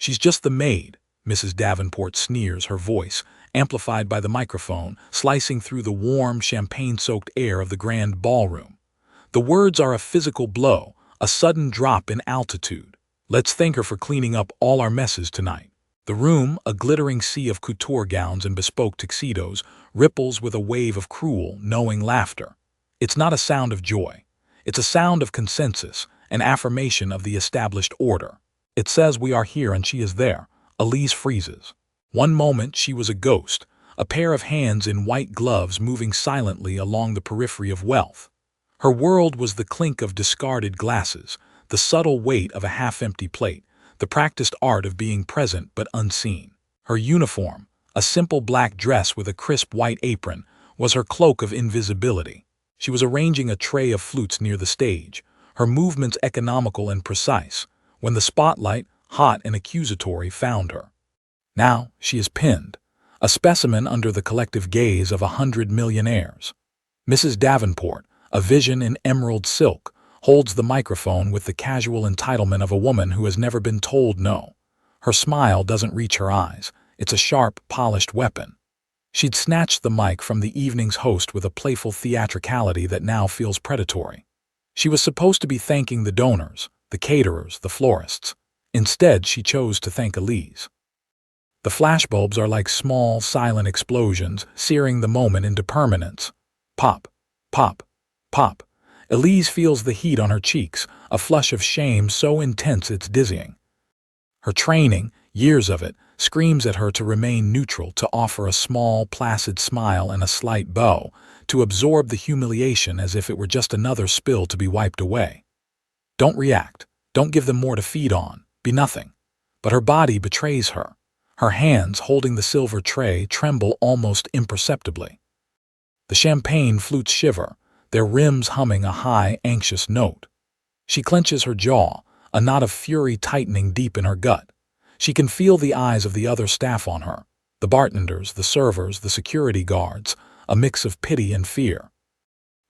"She's just the maid," Mrs. Davenport sneers, her voice, amplified by the microphone, slicing through the warm, champagne-soaked air of the grand ballroom. The words are a physical blow, a sudden drop in altitude. "Let's thank her for cleaning up all our messes tonight." The room, a glittering sea of couture gowns and bespoke tuxedos, ripples with a wave of cruel, knowing laughter. It's not a sound of joy. It's a sound of consensus, an affirmation of the established order. It says we are here and she is there. Elise freezes. One moment she was a ghost, a pair of hands in white gloves moving silently along the periphery of wealth. Her world was the clink of discarded glasses, the subtle weight of a half-empty plate, the practiced art of being present but unseen. Her uniform, a simple black dress with a crisp white apron, was her cloak of invisibility. She was arranging a tray of flutes near the stage, her movements economical and precise, when the spotlight, hot and accusatory, found her. Now she is pinned, a specimen under the collective gaze of 100 millionaires. Mrs. Davenport, a vision in emerald silk, holds the microphone with the casual entitlement of a woman who has never been told no. Her smile doesn't reach her eyes. It's a sharp, polished weapon. She'd snatched the mic from the evening's host with a playful theatricality that now feels predatory. She was supposed to be thanking the donors, the caterers, the florists. Instead, she chose to thank Elise. The flashbulbs are like small, silent explosions, searing the moment into permanence. Pop, pop, pop. Elise feels the heat on her cheeks, a flush of shame so intense it's dizzying. Her training, years of it, screams at her to remain neutral, to offer a small, placid smile and a slight bow, to absorb the humiliation as if it were just another spill to be wiped away. Don't react. Don't give them more to feed on. Be nothing. But her body betrays her. Her hands, holding the silver tray, tremble almost imperceptibly. The champagne flutes shiver, their rims humming a high, anxious note. She clenches her jaw, a knot of fury tightening deep in her gut. She can feel the eyes of the other staff on her, the bartenders, the servers, the security guards, a mix of pity and fear.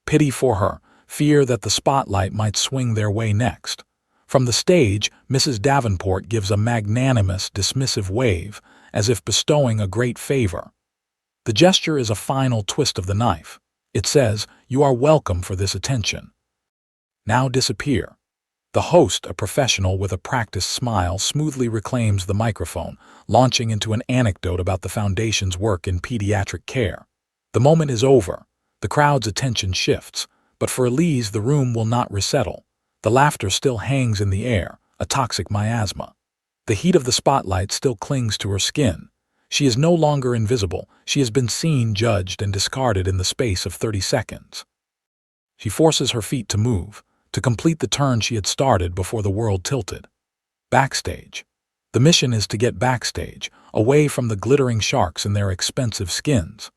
Pity for her, fear that the spotlight might swing their way next. From the stage, Mrs. Davenport gives a magnanimous, dismissive wave, as if bestowing a great favor. The gesture is a final twist of the knife. It says, "You are welcome for this attention. Now disappear." The host, a professional with a practiced smile, smoothly reclaims the microphone, launching into an anecdote about the Foundation's work in pediatric care. The moment is over. The crowd's attention shifts, but for Elise the room will not resettle. The laughter still hangs in the air, a toxic miasma. The heat of the spotlight still clings to her skin. She is no longer invisible. She has been seen, judged, and discarded in the space of 30 seconds. She forces her feet to move, to complete the turn she had started before the world tilted. Backstage. The mission is to get backstage, away from the glittering sharks in their expensive skins.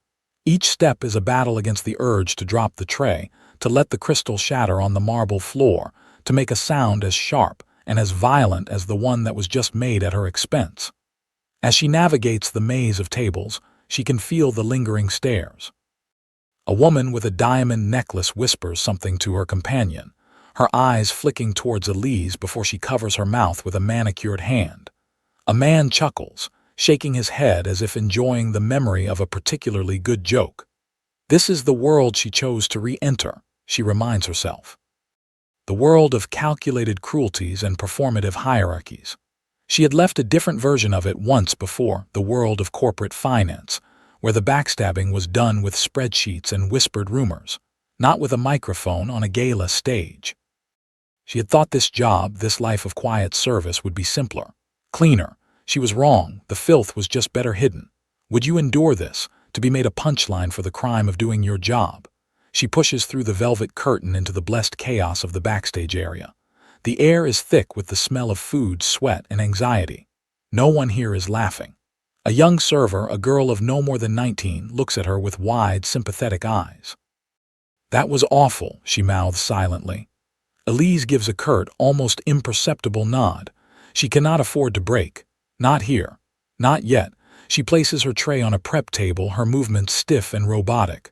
Each step is a battle against the urge to drop the tray, to let the crystal shatter on the marble floor, to make a sound as sharp and as violent as the one that was just made at her expense. As she navigates the maze of tables, she can feel the lingering stares. A woman with a diamond necklace whispers something to her companion, her eyes flicking towards Elise before she covers her mouth with a manicured hand. A man chuckles, shaking his head as if enjoying the memory of a particularly good joke. This is the world she chose to re-enter, she reminds herself. The world of calculated cruelties and performative hierarchies. She had left a different version of it once before, the world of corporate finance, where the backstabbing was done with spreadsheets and whispered rumors, not with a microphone on a gala stage. She had thought this job, this life of quiet service, would be simpler, cleaner. She was wrong. The filth was just better hidden. Would you endure this, to be made a punchline for the crime of doing your job? She pushes through the velvet curtain into the blessed chaos of the backstage area. The air is thick with the smell of food, sweat, and anxiety. No one here is laughing. A young server, a girl of no more than 19, looks at her with wide, sympathetic eyes. "That was awful," she mouths silently. Elise gives a curt, almost imperceptible nod. She cannot afford to break. Not here. Not yet. She places her tray on a prep table, her movements stiff and robotic.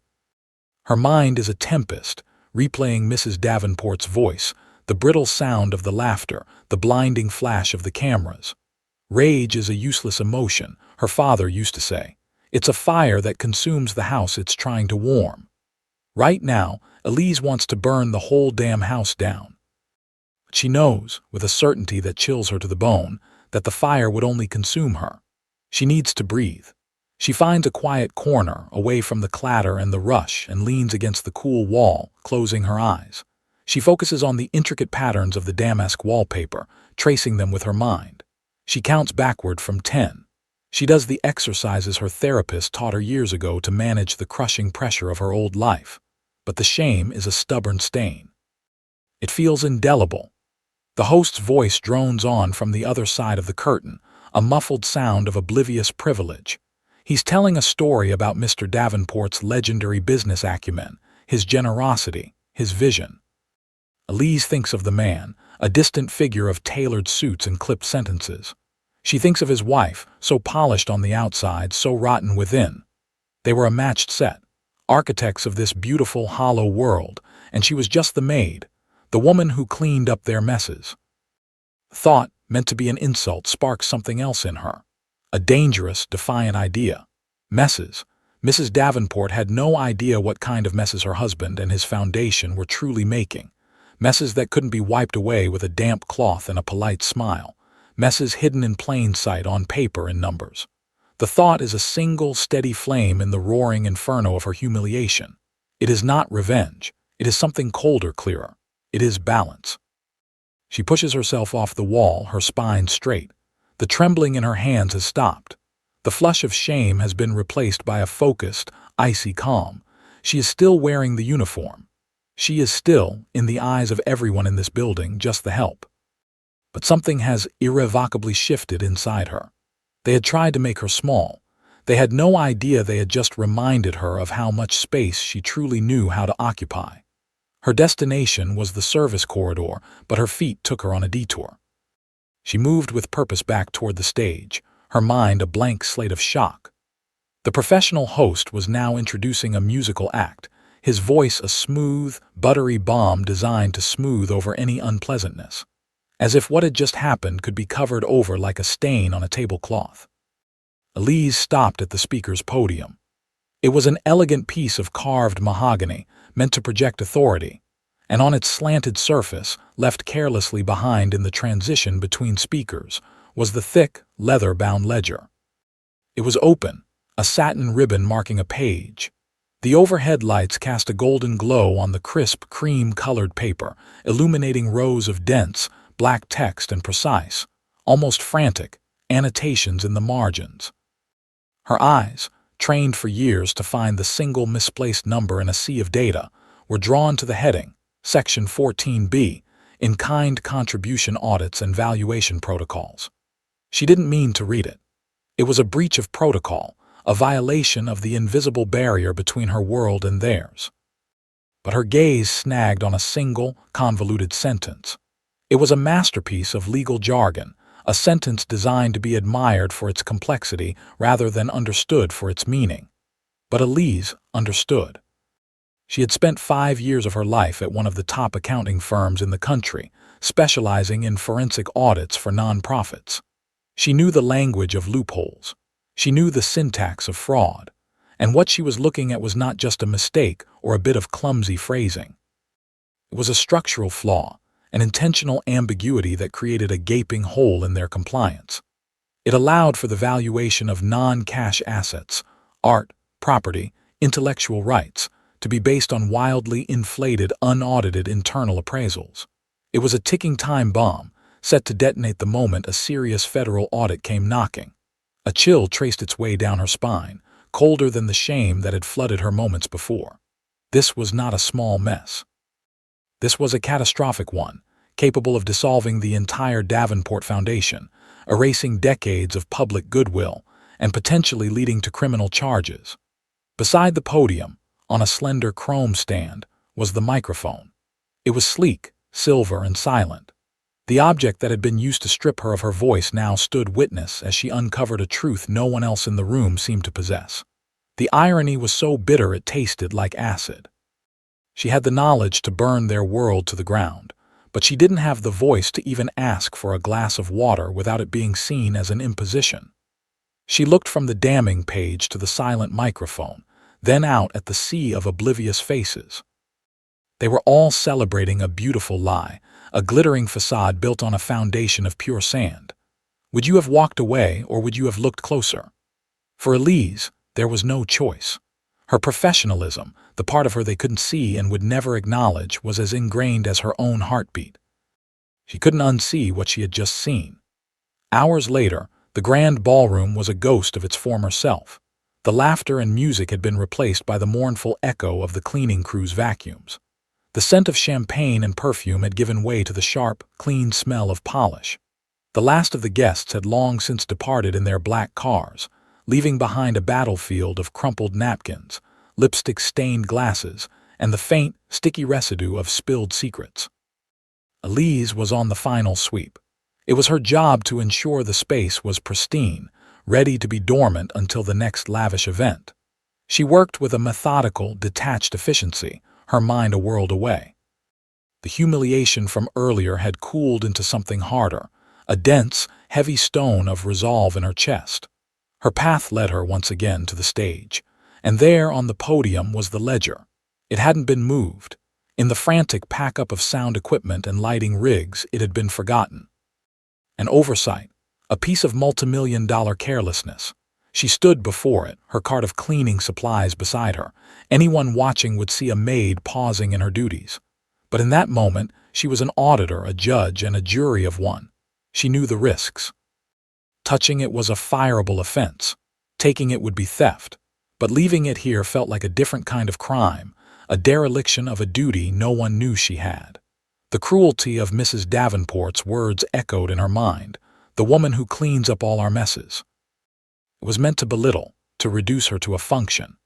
Her mind is a tempest, replaying Mrs. Davenport's voice, the brittle sound of the laughter, the blinding flash of the cameras. Rage is a useless emotion, her father used to say. It's a fire that consumes the house it's trying to warm. Right now, Elise wants to burn the whole damn house down. But she knows, with a certainty that chills her to the bone, that the fire would only consume her. She needs to breathe. She finds a quiet corner, away from the clatter and the rush, and leans against the cool wall, closing her eyes. She focuses on the intricate patterns of the damask wallpaper, tracing them with her mind. She counts backward from 10. She does the exercises her therapist taught her years ago to manage the crushing pressure of her old life. But the shame is a stubborn stain. It feels indelible. The host's voice drones on from the other side of the curtain, a muffled sound of oblivious privilege. He's telling a story about Mr. Davenport's legendary business acumen, his generosity, his vision. Elise thinks of the man, a distant figure of tailored suits and clipped sentences. She thinks of his wife, so polished on the outside, so rotten within. They were a matched set, architects of this beautiful, hollow world, and she was just the maid, the woman who cleaned up their messes. Thought, meant to be an insult, sparks something else in her. A dangerous, defiant idea. Messes. Mrs. Davenport had no idea what kind of messes her husband and his foundation were truly making. Messes that couldn't be wiped away with a damp cloth and a polite smile. Messes hidden in plain sight on paper and numbers. The thought is a single, steady flame in the roaring inferno of her humiliation. It is not revenge. It is something colder, clearer. It is balance. She pushes herself off the wall, her spine straight. The trembling in her hands has stopped. The flush of shame has been replaced by a focused, icy calm. She is still wearing the uniform. She is still, in the eyes of everyone in this building, just the help. But something has irrevocably shifted inside her. They had tried to make her small. They had no idea they had just reminded her of how much space she truly knew how to occupy. Her destination was the service corridor, but her feet took her on a detour. She moved with purpose back toward the stage, her mind a blank slate of shock. The professional host was now introducing a musical act, his voice a smooth, buttery balm designed to smooth over any unpleasantness, as if what had just happened could be covered over like a stain on a tablecloth. Elise stopped at the speaker's podium. It was an elegant piece of carved mahogany, meant to project authority, and on its slanted surface, left carelessly behind in the transition between speakers, was the thick, leather-bound ledger. It was open, a satin ribbon marking a page. The overhead lights cast a golden glow on the crisp, cream-colored paper, illuminating rows of dense, black text and precise, almost frantic, annotations in the margins. Her eyes, trained for years to find the single misplaced number in a sea of data, were drawn to the heading, Section 14B, In-Kind Contribution Audits and Valuation Protocols. She didn't mean to read it. It was a breach of protocol, a violation of the invisible barrier between her world and theirs. But her gaze snagged on a single, convoluted sentence. It was a masterpiece of legal jargon, a sentence designed to be admired for its complexity rather than understood for its meaning. But Elise understood. She had spent 5 years of her life at one of the top accounting firms in the country, specializing in forensic audits for nonprofits. She knew the language of loopholes. She knew the syntax of fraud. And what she was looking at was not just a mistake or a bit of clumsy phrasing. It was a structural flaw, an intentional ambiguity that created a gaping hole in their compliance. It allowed for the valuation of non-cash assets, art, property, intellectual rights, to be based on wildly inflated, unaudited internal appraisals. It was a ticking time bomb, set to detonate the moment a serious federal audit came knocking. A chill traced its way down her spine, colder than the shame that had flooded her moments before. This was not a small mess. This was a catastrophic one, capable of dissolving the entire Davenport Foundation, erasing decades of public goodwill, and potentially leading to criminal charges. Beside the podium, on a slender chrome stand, was the microphone. It was sleek, silver, and silent. The object that had been used to strip her of her voice now stood witness as she uncovered a truth no one else in the room seemed to possess. The irony was so bitter it tasted like acid. She had the knowledge to burn their world to the ground, but she didn't have the voice to even ask for a glass of water without it being seen as an imposition. She looked from the damning page to the silent microphone, then out at the sea of oblivious faces. They were all celebrating a beautiful lie, a glittering facade built on a foundation of pure sand. Would you have walked away, or would you have looked closer? For Elise, there was no choice. Her professionalism, the part of her they couldn't see and would never acknowledge, was as ingrained as her own heartbeat. She couldn't unsee what she had just seen. Hours later, the grand ballroom was a ghost of its former self. The laughter and music had been replaced by the mournful echo of the cleaning crew's vacuums. The scent of champagne and perfume had given way to the sharp, clean smell of polish. The last of the guests had long since departed in their black cars, leaving behind a battlefield of crumpled napkins, lipstick-stained glasses, and the faint, sticky residue of spilled secrets. Elise was on the final sweep. It was her job to ensure the space was pristine, ready to be dormant until the next lavish event. She worked with a methodical, detached efficiency, her mind a world away. The humiliation from earlier had cooled into something harder, a dense, heavy stone of resolve in her chest. Her path led her once again to the stage, and there on the podium was the ledger. It hadn't been moved. In the frantic pack-up of sound equipment and lighting rigs, it had been forgotten. An oversight, a piece of multimillion-dollar carelessness. She stood before it, her cart of cleaning supplies beside her. Anyone watching would see a maid pausing in her duties. But in that moment, she was an auditor, a judge, and a jury of one. She knew the risks. Touching it was a fireable offense. Taking it would be theft. But leaving it here felt like a different kind of crime, a dereliction of a duty no one knew she had. The cruelty of Mrs. Davenport's words echoed in her mind, the woman who cleans up all our messes. It was meant to belittle, to reduce her to a function.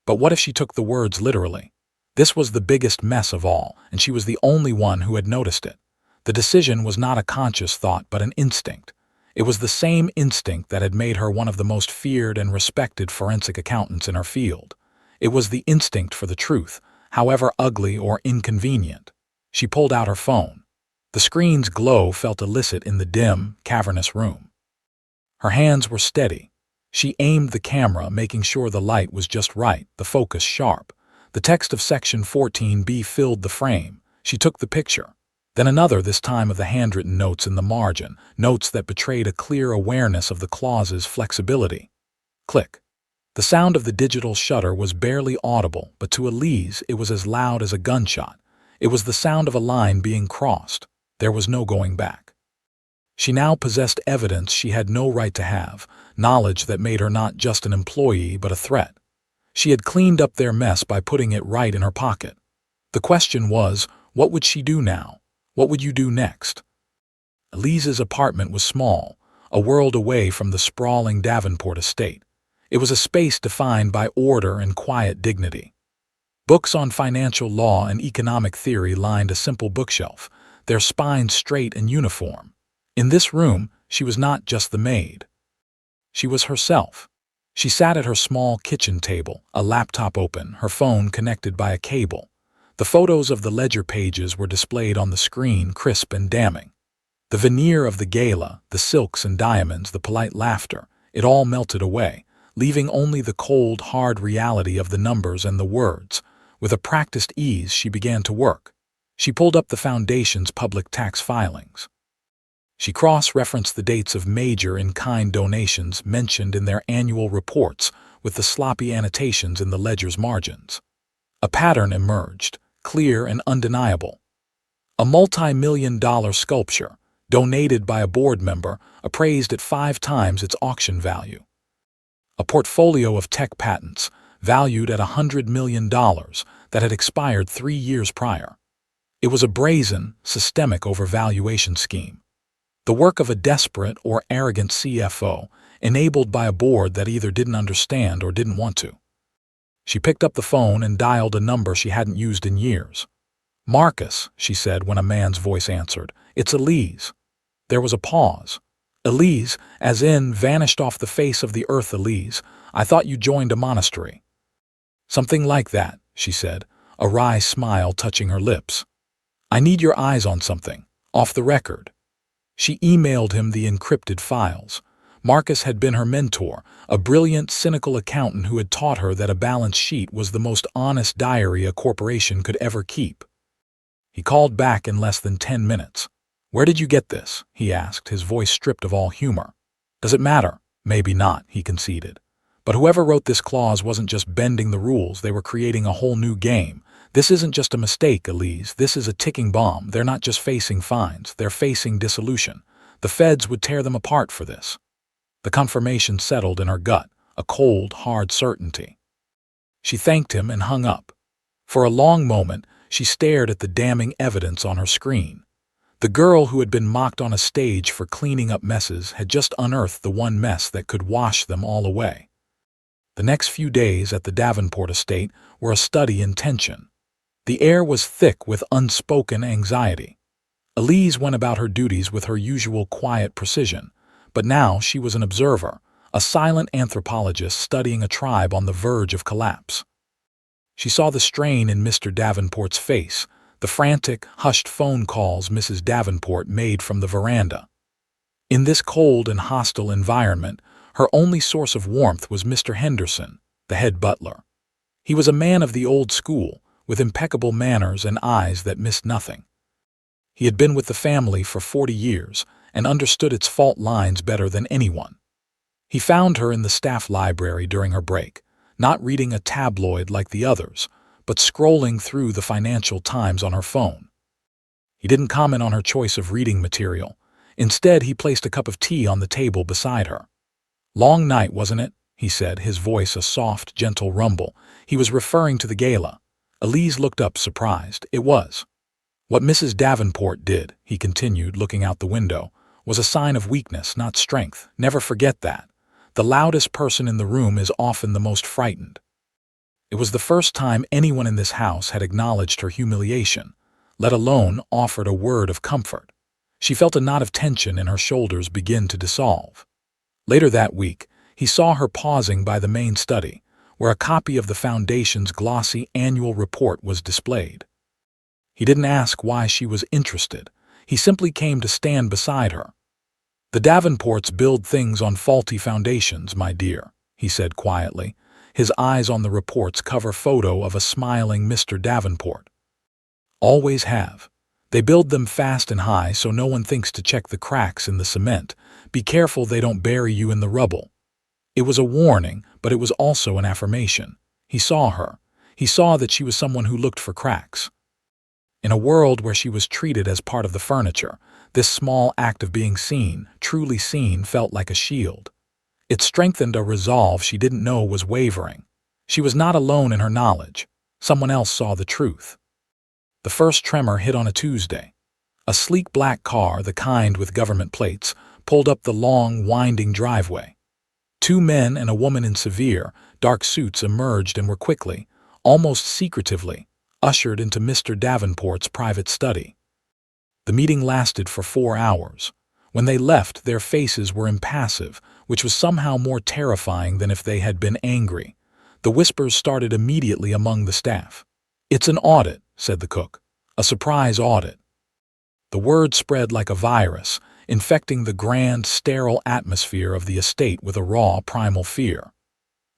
But what if she took the words literally? This was the biggest mess of all, and she was the only one who had noticed it. The decision was not a conscious thought, but an instinct. It was the same instinct that had made her one of the most feared and respected forensic accountants in her field. It was the instinct for the truth, however ugly or inconvenient. She pulled out her phone. The screen's glow felt illicit in the dim, cavernous room. Her hands were steady. She aimed the camera, making sure the light was just right, the focus sharp. The text of Section 14B filled the frame. She took the picture. Then another, this time of the handwritten notes in the margin, notes that betrayed a clear awareness of the clause's flexibility. Click. The sound of the digital shutter was barely audible, but to Elise it was as loud as a gunshot. It was the sound of a line being crossed. There was no going back. She now possessed evidence she had no right to have, knowledge that made her not just an employee but a threat. She had cleaned up their mess by putting it right in her pocket. The question was, what would she do now? What would you do next? Elise's apartment was small, a world away from the sprawling Davenport estate. It was a space defined by order and quiet dignity. Books on financial law and economic theory lined a simple bookshelf, their spines straight and uniform. In this room, she was not just the maid. She was herself. She sat at her small kitchen table, a laptop open, her phone connected by a cable. The photos of the ledger pages were displayed on the screen, crisp and damning. The veneer of the gala, the silks and diamonds, the polite laughter, it all melted away, leaving only the cold, hard reality of the numbers and the words. With a practiced ease, she began to work. She pulled up the foundation's public tax filings. She cross-referenced the dates of major in-kind donations mentioned in their annual reports with the sloppy annotations in the ledger's margins. A pattern emerged, clear and undeniable. A multi-million-dollar sculpture, donated by a board member, appraised at 5 times its auction value. A portfolio of tech patents, valued at $100 million, that had expired 3 years prior. It was a brazen, systemic overvaluation scheme. The work of a desperate or arrogant CFO, enabled by a board that either didn't understand or didn't want to. She picked up the phone and dialed a number she hadn't used in years. "Marcus," she said when a man's voice answered. "It's Elise." There was a pause. "Elise, as in vanished off the face of the earth, Elise. I thought you joined a monastery." "Something like that," she said, a wry smile touching her lips. I need your eyes on something, off the record. She emailed him the encrypted files. Marcus had been her mentor, a brilliant, cynical accountant who had taught her that a balance sheet was the most honest diary a corporation could ever keep. He called back in less than 10 minutes. "Where did you get this?" he asked, his voice stripped of all humor. "Does it matter?" "Maybe not," he conceded. "But whoever wrote this clause wasn't just bending the rules, they were creating a whole new game. This isn't just a mistake, Elise. This is a ticking bomb. They're not just facing fines, they're facing dissolution. The feds would tear them apart for this." The confirmation settled in her gut, a cold, hard certainty. She thanked him and hung up. For a long moment, she stared at the damning evidence on her screen. The girl who had been mocked on a stage for cleaning up messes had just unearthed the one mess that could wash them all away. The next few days at the Davenport estate were a study in tension. The air was thick with unspoken anxiety. Elise went about her duties with her usual quiet precision, but now she was an observer, a silent anthropologist studying a tribe on the verge of collapse. She saw the strain in Mr. Davenport's face, the frantic, hushed phone calls Mrs. Davenport made from the veranda. In this cold and hostile environment, her only source of warmth was Mr. Henderson, the head butler. He was a man of the old school, with impeccable manners and eyes that missed nothing. He had been with the family for 40 years and understood its fault lines better than anyone. He found her in the staff library during her break, not reading a tabloid like the others, but scrolling through the Financial Times on her phone. He didn't comment on her choice of reading material. Instead, he placed a cup of tea on the table beside her. "Long night, wasn't it?" he said, his voice a soft, gentle rumble. He was referring to the gala. Elise looked up, surprised. "It was." "What Mrs. Davenport did," he continued, looking out the window, "was a sign of weakness, not strength. Never forget that. The loudest person in the room is often the most frightened." It was the first time anyone in this house had acknowledged her humiliation, let alone offered a word of comfort. She felt a knot of tension in her shoulders begin to dissolve. Later that week, he saw her pausing by the main study, where a copy of the Foundation's glossy annual report was displayed. He didn't ask why she was interested. He simply came to stand beside her. "The Davenports build things on faulty foundations, my dear," he said quietly, his eyes on the report's cover photo of a smiling Mr. Davenport. "Always have. They build them fast and high so no one thinks to check the cracks in the cement. Be careful they don't bury you in the rubble." It was a warning, but it was also an affirmation. He saw her. He saw that she was someone who looked for cracks. In a world where she was treated as part of the furniture, this small act of being seen, truly seen, felt like a shield. It strengthened a resolve she didn't know was wavering. She was not alone in her knowledge. Someone else saw the truth. The first tremor hit on a Tuesday. A sleek black car, the kind with government plates, pulled up the long, winding driveway. Two men and a woman in severe, dark suits emerged and were quickly, almost secretively, ushered into Mr. Davenport's private study. The meeting lasted for 4 hours. When they left, their faces were impassive, which was somehow more terrifying than if they had been angry. The whispers started immediately among the staff. "It's an audit," said the cook. "A surprise audit." The word spread like a virus, infecting the grand, sterile atmosphere of the estate with a raw, primal fear.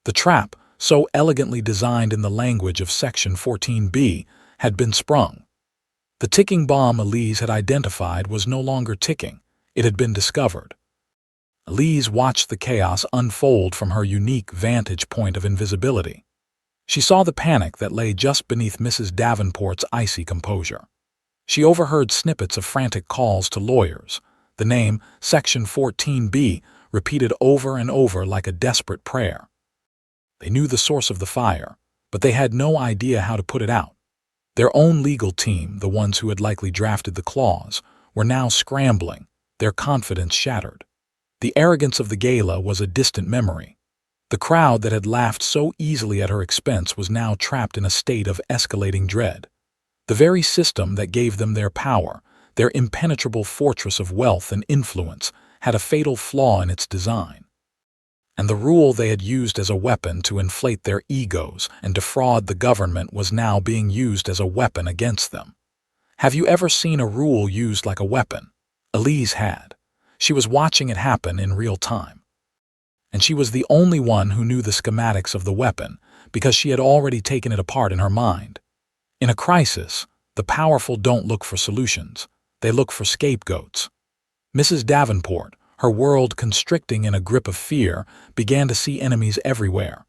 The trap, so elegantly designed in the language of Section 14B, had been sprung. The ticking bomb Elise had identified was no longer ticking. It had been discovered. Elise watched the chaos unfold from her unique vantage point of invisibility. She saw the panic that lay just beneath Mrs. Davenport's icy composure. She overheard snippets of frantic calls to lawyers, the name Section 14B repeated over and over like a desperate prayer. They knew the source of the fire, but they had no idea how to put it out. Their own legal team, the ones who had likely drafted the clause, were now scrambling, their confidence shattered. The arrogance of the gala was a distant memory. The crowd that had laughed so easily at her expense was now trapped in a state of escalating dread. The very system that gave them their power, their impenetrable fortress of wealth and influence, had a fatal flaw in its design. And the rule they had used as a weapon to inflate their egos and defraud the government was now being used as a weapon against them. Have you ever seen a rule used like a weapon? Elise had. She was watching it happen in real time. And she was the only one who knew the schematics of the weapon because she had already taken it apart in her mind. In a crisis, the powerful don't look for solutions. They look for scapegoats. Mrs. Davenport, her world constricting in a grip of fear, began to see enemies everywhere.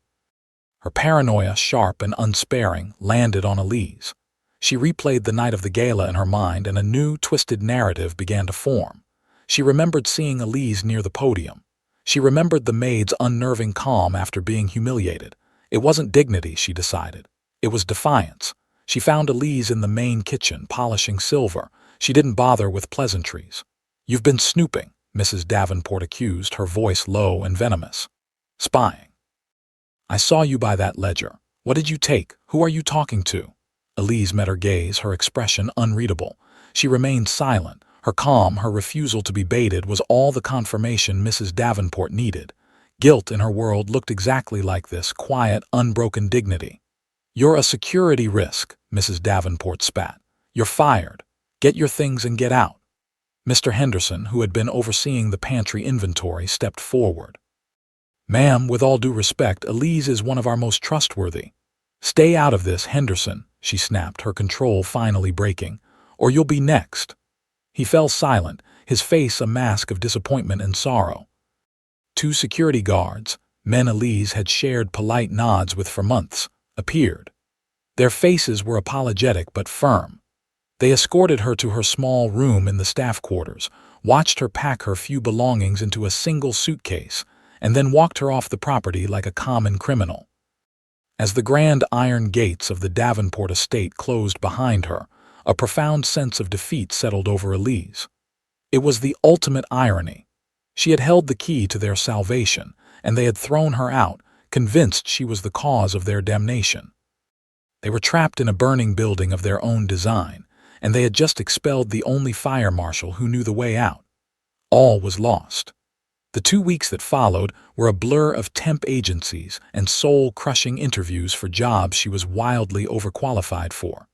Her paranoia, sharp and unsparing, landed on Elise. She replayed the night of the gala in her mind, and a new, twisted narrative began to form. She remembered seeing Elise near the podium. She remembered the maid's unnerving calm after being humiliated. It wasn't dignity, she decided. It was defiance. She found Elise in the main kitchen, polishing silver. She didn't bother with pleasantries. "You've been snooping," Mrs. Davenport accused, her voice low and venomous. "Spying. I saw you by that ledger. What did you take? Who are you talking to?" Elise met her gaze, her expression unreadable. She remained silent. Her calm, her refusal to be baited, was all the confirmation Mrs. Davenport needed. Guilt in her world looked exactly like this, quiet, unbroken dignity. "You're a security risk," Mrs. Davenport spat. "You're fired. Get your things and get out." Mr. Henderson, who had been overseeing the pantry inventory, stepped forward. "Ma'am, with all due respect, Elise is one of our most trustworthy." "Stay out of this, Henderson," she snapped, her control finally breaking, "or you'll be next." He fell silent, his face a mask of disappointment and sorrow. Two security guards, men Elise had shared polite nods with for months, appeared. Their faces were apologetic but firm. They escorted her to her small room in the staff quarters, watched her pack her few belongings into a single suitcase, and then walked her off the property like a common criminal. As the grand iron gates of the Davenport estate closed behind her, a profound sense of defeat settled over Elise. It was the ultimate irony. She had held the key to their salvation, and they had thrown her out, convinced she was the cause of their damnation. They were trapped in a burning building of their own design, and they had just expelled the only fire marshal who knew the way out. All was lost. The 2 weeks that followed were a blur of temp agencies and soul-crushing interviews for jobs she was wildly overqualified for.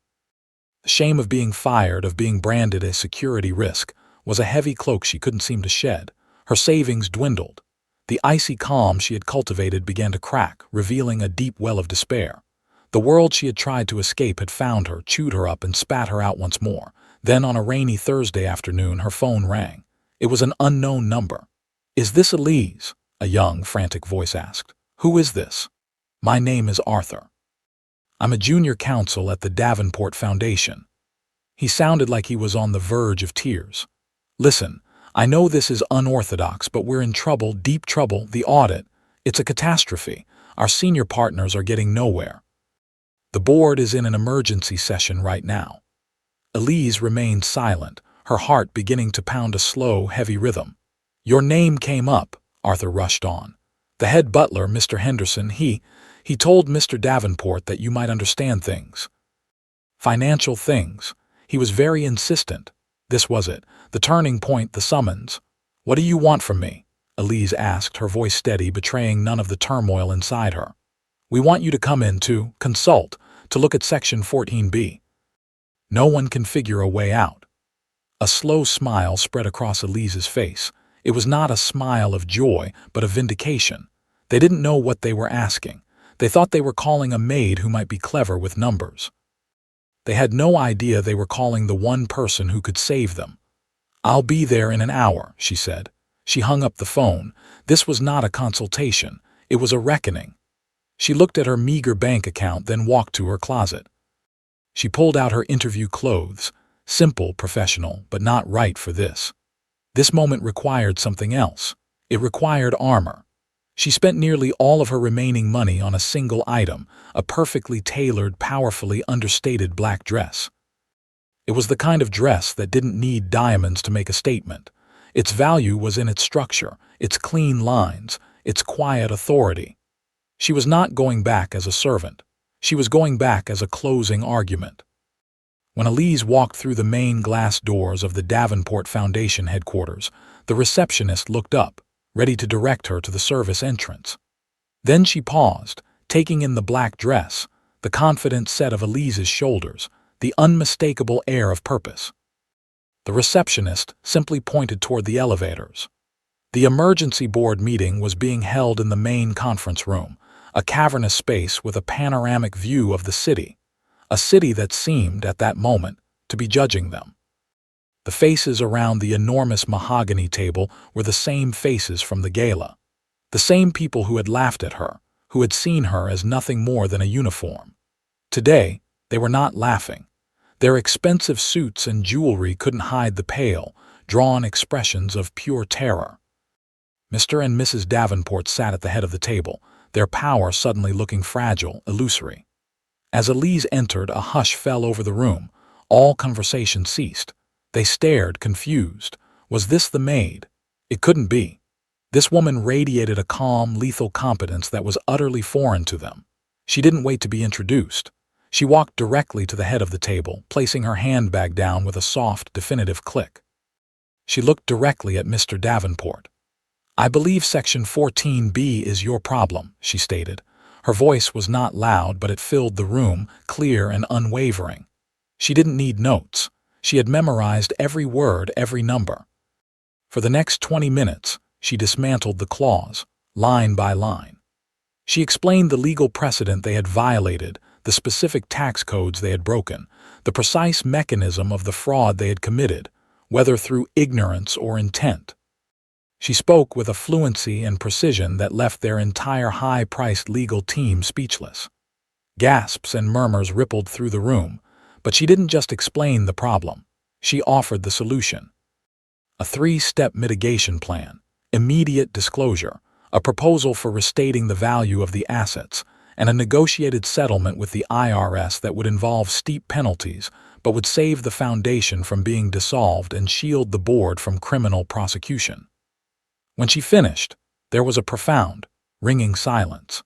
The shame of being fired, of being branded a security risk, was a heavy cloak she couldn't seem to shed. Her savings dwindled. The icy calm she had cultivated began to crack, revealing a deep well of despair. The world she had tried to escape had found her, chewed her up, and spat her out once more. Then, on a rainy Thursday afternoon, her phone rang. It was an unknown number. "Is this Elise?" a young, frantic voice asked. "Who is this?" "My name is Arthur. I'm a junior counsel at the Davenport Foundation." He sounded like he was on the verge of tears. "Listen, I know this is unorthodox, but we're in trouble, deep trouble. The audit. It's a catastrophe. Our senior partners are getting nowhere. The board is in an emergency session right now." Elise remained silent, her heart beginning to pound a slow, heavy rhythm. "Your name came up," Arthur rushed on. "The head butler, Mr. Henderson, he told Mr. Davenport that you might understand things. Financial things. He was very insistent. This was it, the turning point, the summons. "What do you want from me?" Elise asked, her voice steady, betraying none of the turmoil inside her. "We want you to come in to consult, to look at Section 14B. No one can figure a way out." A slow smile spread across Elise's face. It was not a smile of joy, but of vindication. They didn't know what they were asking. They thought they were calling a maid who might be clever with numbers. They had no idea they were calling the one person who could save them. "I'll be there in an hour," she said. She hung up the phone. This was not a consultation. It was a reckoning. She looked at her meager bank account, then walked to her closet. She pulled out her interview clothes. Simple, professional, but not right for this. This moment required something else. It required armor. She spent nearly all of her remaining money on a single item, a perfectly tailored, powerfully understated black dress. It was the kind of dress that didn't need diamonds to make a statement. Its value was in its structure, its clean lines, its quiet authority. She was not going back as a servant. She was going back as a closing argument. When Elise walked through the main glass doors of the Davenport Foundation headquarters, the receptionist looked up, ready to direct her to the service entrance. Then she paused, taking in the black dress, the confident set of Elise's shoulders, the unmistakable air of purpose. The receptionist simply pointed toward the elevators. The emergency board meeting was being held in the main conference room, a cavernous space with a panoramic view of the city, a city that seemed, at that moment, to be judging them. The faces around the enormous mahogany table were the same faces from the gala, the same people who had laughed at her, who had seen her as nothing more than a uniform. Today, they were not laughing. Their expensive suits and jewelry couldn't hide the pale, drawn expressions of pure terror. Mr. and Mrs. Davenport sat at the head of the table, their power suddenly looking fragile, illusory. As Elise entered, a hush fell over the room. All conversation ceased. They stared, confused. Was this the maid? It couldn't be. This woman radiated a calm, lethal competence that was utterly foreign to them. She didn't wait to be introduced. She walked directly to the head of the table, placing her handbag down with a soft, definitive click. She looked directly at Mr. Davenport. "I believe Section 14B is your problem," she stated. Her voice was not loud, but it filled the room, clear and unwavering. She didn't need notes. She had memorized every word, every number. For the next 20 minutes, she dismantled the clause, line by line. She explained the legal precedent they had violated, the specific tax codes they had broken, the precise mechanism of the fraud they had committed, whether through ignorance or intent. She spoke with a fluency and precision that left their entire high-priced legal team speechless. Gasps and murmurs rippled through the room, but she didn't just explain the problem. She offered the solution. A 3-step mitigation plan, immediate disclosure, a proposal for restating the value of the assets, and a negotiated settlement with the IRS that would involve steep penalties but would save the foundation from being dissolved and shield the board from criminal prosecution. When she finished, there was a profound, ringing silence.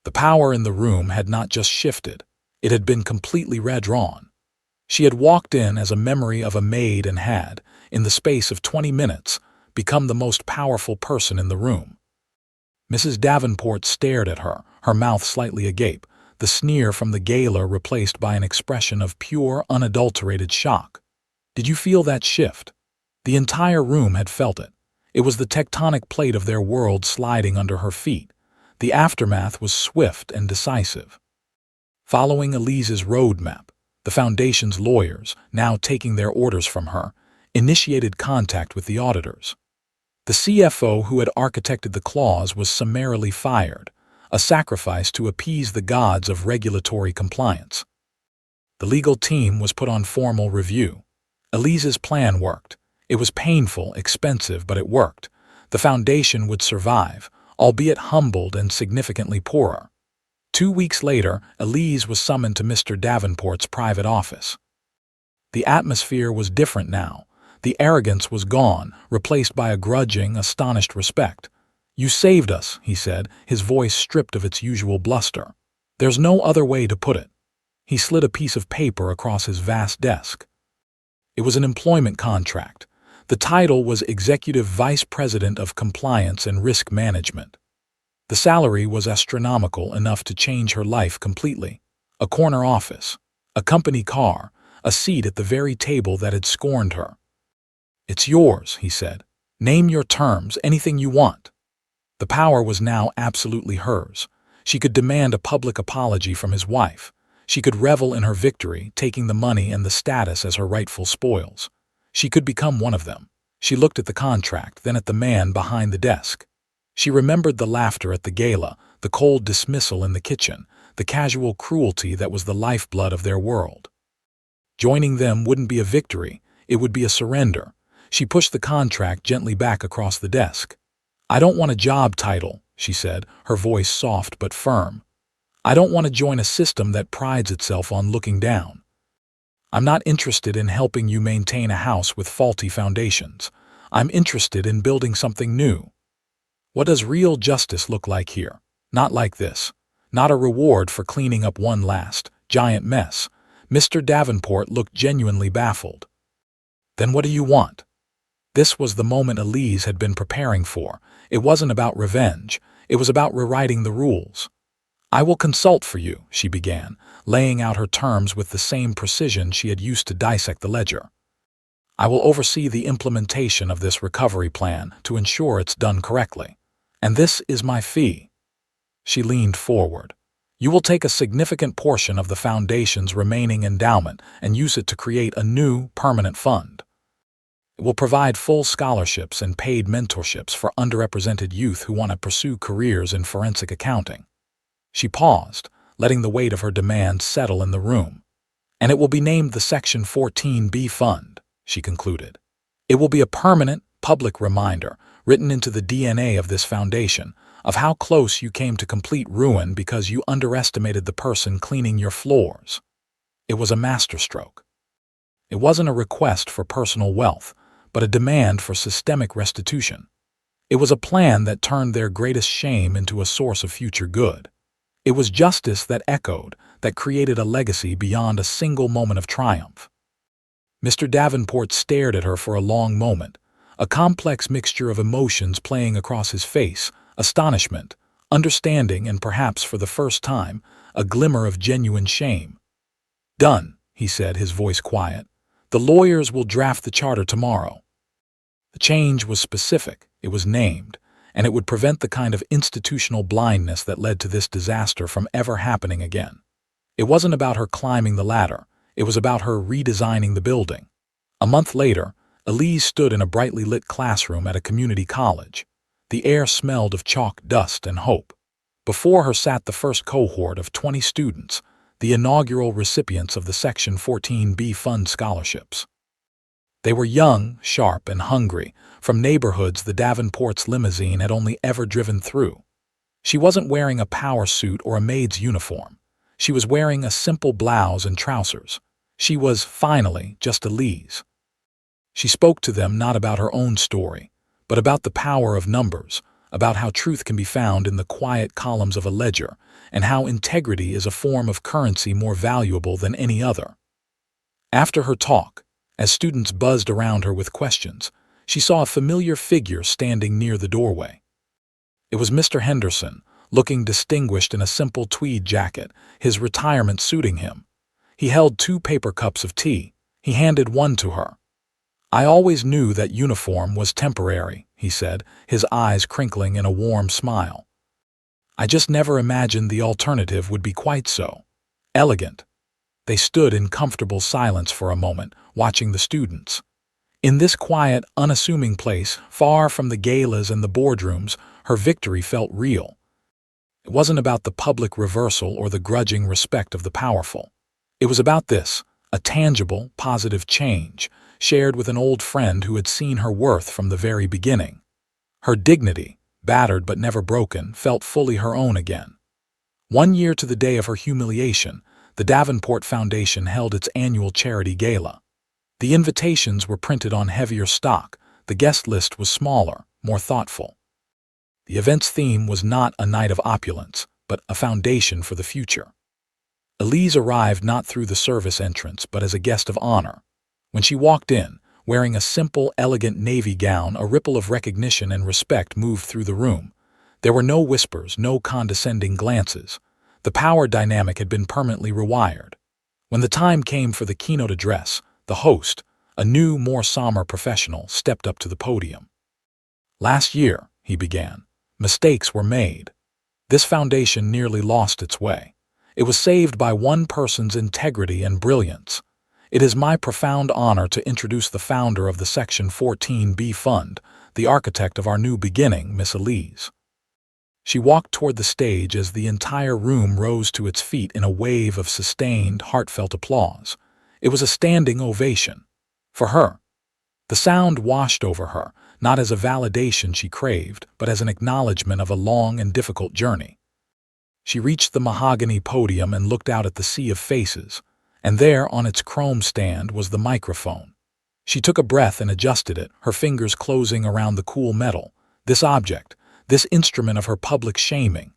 The power in the room had not just shifted, it had been completely redrawn. She had walked in as a memory of a maid and had, in the space of 20 minutes, become the most powerful person in the room. Mrs. Davenport stared at her, her mouth slightly agape, the sneer from the gala replaced by an expression of pure, unadulterated shock. Did you feel that shift? The entire room had felt it. It was the tectonic plate of their world sliding under her feet. The aftermath was swift and decisive. Following Elise's roadmap, the foundation's lawyers, now taking their orders from her, initiated contact with the auditors. The CFO who had architected the clause was summarily fired, a sacrifice to appease the gods of regulatory compliance. The legal team was put on formal review. Elise's plan worked. It was painful, expensive, but it worked. The foundation would survive, albeit humbled and significantly poorer. 2 weeks later, Elise was summoned to Mr. Davenport's private office. The atmosphere was different now. The arrogance was gone, replaced by a grudging, astonished respect. "You saved us," he said, his voice stripped of its usual bluster. "There's no other way to put it." He slid a piece of paper across his vast desk. It was an employment contract. The title was Executive Vice President of Compliance and Risk Management. The salary was astronomical, enough to change her life completely. A corner office, a company car, a seat at the very table that had scorned her. "It's yours," he said. "Name your terms, anything you want." The power was now absolutely hers. She could demand a public apology from his wife. She could revel in her victory, taking the money and the status as her rightful spoils. She could become one of them. She looked at the contract, then at the man behind the desk. She remembered the laughter at the gala, the cold dismissal in the kitchen, the casual cruelty that was the lifeblood of their world. Joining them wouldn't be a victory, it would be a surrender. She pushed the contract gently back across the desk. "I don't want a job title," she said, her voice soft but firm. "I don't want to join a system that prides itself on looking down. I'm not interested in helping you maintain a house with faulty foundations. I'm interested in building something new. What does real justice look like here? Not like this. Not a reward for cleaning up one last, giant mess." Mr. Davenport looked genuinely baffled. "Then what do you want?" This was the moment Elise had been preparing for. It wasn't about revenge. It was about rewriting the rules. "I will consult for you," she began, laying out her terms with the same precision she had used to dissect the ledger. "I will oversee the implementation of this recovery plan to ensure it's done correctly. And this is my fee." She leaned forward. "You will take a significant portion of the foundation's remaining endowment and use it to create a new, permanent fund. It will provide full scholarships and paid mentorships for underrepresented youth who want to pursue careers in forensic accounting." She paused, letting the weight of her demand settle in the room. "And it will be named the Section 14B Fund," she concluded. "It will be a permanent, public reminder, written into the DNA of this foundation, of how close you came to complete ruin because you underestimated the person cleaning your floors." It was a masterstroke. It wasn't a request for personal wealth, but a demand for systemic restitution. It was a plan that turned their greatest shame into a source of future good. It was justice that echoed, that created a legacy beyond a single moment of triumph. Mr. Davenport stared at her for a long moment, a complex mixture of emotions playing across his face: astonishment, understanding, and perhaps for the first time, a glimmer of genuine shame. "Done," he said, his voice quiet. "The lawyers will draft the charter tomorrow." The change was specific, it was named, and it would prevent the kind of institutional blindness that led to this disaster from ever happening again. It wasn't about her climbing the ladder, it was about her redesigning the building. A month later, Elise stood in a brightly lit classroom at a community college. The air smelled of chalk dust and hope. Before her sat the first cohort of 20 students, the inaugural recipients of the Section 14B Fund scholarships. They were young, sharp, and hungry, from neighborhoods the Davenports' limousine had only ever driven through. She wasn't wearing a power suit or a maid's uniform. She was wearing a simple blouse and trousers. She was, finally, just Elise. She spoke to them not about her own story, but about the power of numbers, about how truth can be found in the quiet columns of a ledger, and how integrity is a form of currency more valuable than any other. After her talk, as students buzzed around her with questions, she saw a familiar figure standing near the doorway. It was Mr. Henderson, looking distinguished in a simple tweed jacket, his retirement suiting him. He held 2 paper cups of tea. He handed one to her. "I always knew that uniform was temporary," he said, his eyes crinkling in a warm smile. "I just never imagined the alternative would be quite so elegant." They stood in comfortable silence for a moment, watching the students. In this quiet, unassuming place, far from the galas and the boardrooms, her victory felt real. It wasn't about the public reversal or the grudging respect of the powerful. It was about this, a tangible, positive change, shared with an old friend who had seen her worth from the very beginning. Her dignity, battered but never broken, felt fully her own again. 1 year to the day of her humiliation, the Davenport Foundation held its annual charity gala. The invitations were printed on heavier stock, the guest list was smaller, more thoughtful. The event's theme was not a night of opulence, but a foundation for the future. Elise arrived not through the service entrance, but as a guest of honor. When she walked in, wearing a simple, elegant navy gown, a ripple of recognition and respect moved through the room. There were no whispers, no condescending glances. The power dynamic had been permanently rewired. When the time came for the keynote address, the host, a new, more somber professional, stepped up to the podium. "Last year," he began, "mistakes were made. This foundation nearly lost its way. It was saved by one person's integrity and brilliance. It is my profound honor to introduce the founder of the Section 14B Fund, the architect of our new beginning, Miss Elise." She walked toward the stage as the entire room rose to its feet in a wave of sustained, heartfelt applause. It was a standing ovation. For her. The sound washed over her, not as a validation she craved, but as an acknowledgement of a long and difficult journey. She reached the mahogany podium and looked out at the sea of faces, and there, on its chrome stand, was the microphone. She took a breath and adjusted it, her fingers closing around the cool metal. This object, this instrument of her public shaming.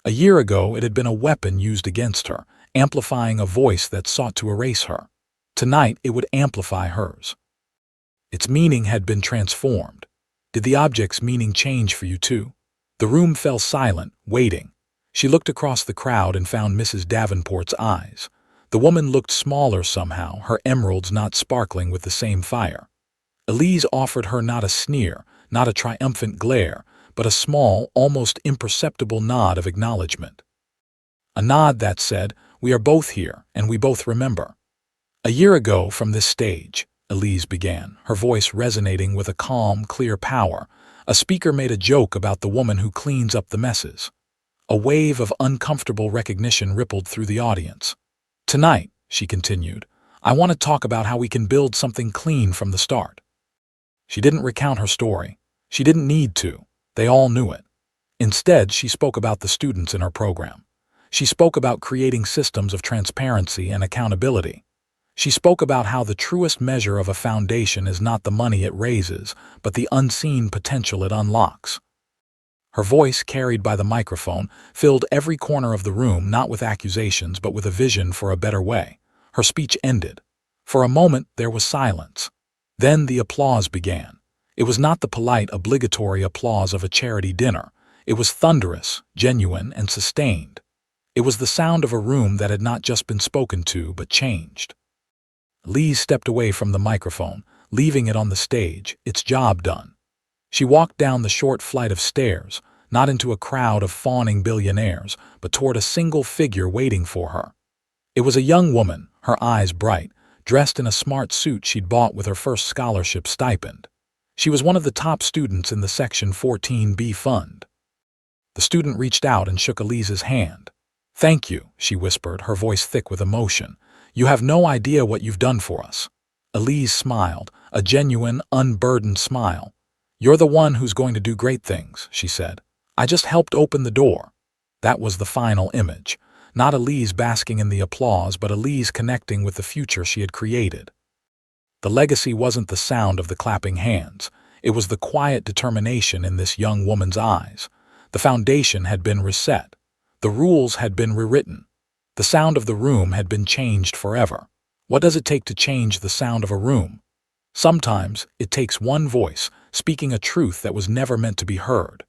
A year ago, it had been a weapon used against her, amplifying a voice that sought to erase her. Tonight, it would amplify hers. Its meaning had been transformed. Did the object's meaning change for you too? The room fell silent, waiting. She looked across the crowd and found Mrs. Davenport's eyes. The woman looked smaller somehow, her emeralds not sparkling with the same fire. Elise offered her not a sneer, not a triumphant glare, but a small, almost imperceptible nod of acknowledgement. A nod that said, "We are both here, and we both remember." "A year ago from this stage," Elise began, her voice resonating with a calm, clear power, "a speaker made a joke about the woman who cleans up the messes." A wave of uncomfortable recognition rippled through the audience. "Tonight," she continued, "I want to talk about how we can build something clean from the start." She didn't recount her story. She didn't need to. They all knew it. Instead, she spoke about the students in her program. She spoke about creating systems of transparency and accountability. She spoke about how the truest measure of a foundation is not the money it raises, but the unseen potential it unlocks. Her voice, carried by the microphone, filled every corner of the room, not with accusations, but with a vision for a better way. Her speech ended. For a moment, there was silence. Then the applause began. It was not the polite, obligatory applause of a charity dinner. It was thunderous, genuine, and sustained. It was the sound of a room that had not just been spoken to, but changed. Elise stepped away from the microphone, leaving it on the stage, its job done. She walked down the short flight of stairs, not into a crowd of fawning billionaires, but toward a single figure waiting for her. It was a young woman, her eyes bright, dressed in a smart suit she'd bought with her first scholarship stipend. She was one of the top students in the Section 14B fund. The student reached out and shook Elise's hand. "Thank you," she whispered, her voice thick with emotion. "You have no idea what you've done for us." Elise smiled, a genuine, unburdened smile. "You're the one who's going to do great things," she said. "I just helped open the door." That was the final image. Not Elise basking in the applause, but Elise connecting with the future she had created. The legacy wasn't the sound of the clapping hands. It was the quiet determination in this young woman's eyes. The foundation had been reset. The rules had been rewritten. The sound of the room had been changed forever. What does it take to change the sound of a room? Sometimes it takes one voice, speaking a truth that was never meant to be heard.